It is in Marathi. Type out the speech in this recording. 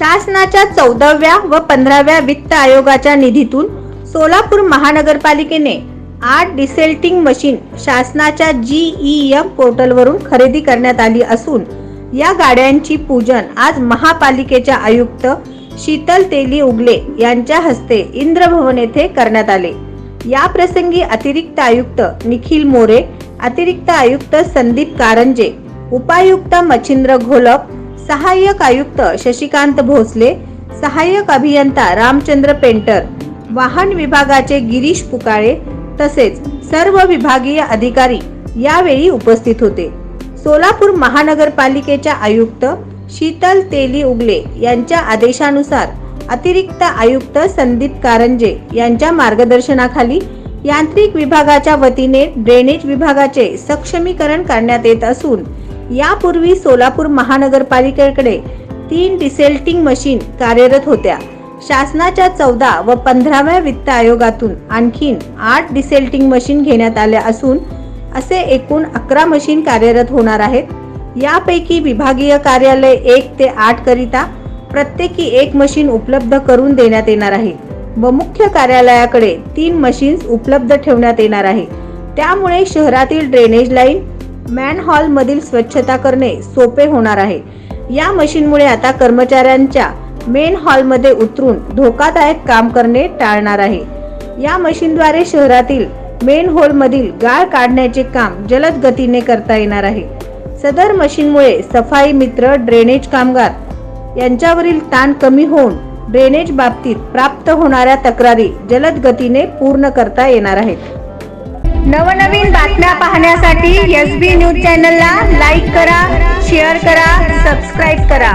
शासनाच्या 14व्या व 15व्या वित्त आयोगाच्या निधीतून सोलापूर महानगरपालिकेने 8 डिसेल्टिंग मशीन शासनाच्या GEM पोर्टलवरून खरेदी करण्यात आली असून या गाड्यांची पूजन आज महापालिकेच्या आयुक्त शीतल तेली उगले यांच्या हस्ते इंद्रभवन येथे करण्यात आले। या प्रसंगी अतिरिक्त आयुक्त निखिल मोरे, अतिरिक्त आयुक्त संदीप कारंजे, उपायुक्त मच्छिंद्र घोलप, सहाय्यक आयुक्त शशिकांत भोसले, सहाय्यक अभियंता रामचंद्र पेंटर, वाहन विभागाचे गिरीश पुकाळे तसेच सर्व विभागीय अधिकारी यावेळी उपस्थित होते। सोलापूर महानगरपालिकेच्या आयुक्त शीतल तेली उगले यांच्या आदेशानुसार अतिरिक्त आयुक्त संदीप कारंजे यांच्या मार्गदर्शनाखाली यांत्रिक विभागाच्या वतीने ड्रेनेज विभागाचे सक्षमीकरण करण्यात येत असून यापूर्वी सोलापूर महानगरपालिकेकडे 3 डिसेल्टिंग मशीन कार्यरत होत्या। शासनाच्या 14 व 15व्या वित्त आयोगातून आणखीन 8 डिसेल्टिंग मशीन घेण्यात आल्या असून असे एकूण 11 मशीन कार्यरत होणार आहेत। यापैकी विभागीय कार्यालय 1 ते 8 करिता प्रत्येकी 1 मशीन उपलब्ध करून देण्यात येणार आहे व मुख्य कार्यालयाकडे 3 मशीन्स उपलब्ध ठेवण्यात येणार आहे। त्यामुळे शहरातील ड्रेनेज लाईन, मॅनहॉल मधील स्वच्छता करणे सोपे होणार आहे। या मशीनमुळे आता कर्मचाऱ्यांच्या मेन हॉल मध्ये उतरून धोकादायक काम करणे टाळणार आहे। या मशीनद्वारे शहरातील मेन हॉल मधील गाळ काढण्याचे काम जलद गतीने करता येणार आहे। सदर मशीनमुळे सफाई मित्र, ड्रेनेज कामगार यांच्यावरील ताण कमी होऊन ड्रेनेज बाबतीत प्राप्त होणाऱ्या तक्रारी जलद गतीने पूर्ण करता येणार आहेत। नवनवीन बातम्या पाहण्यासाठी SB न्यूज चॅनलला लाईक करा, शेअर करा, सबस्क्राईब करा।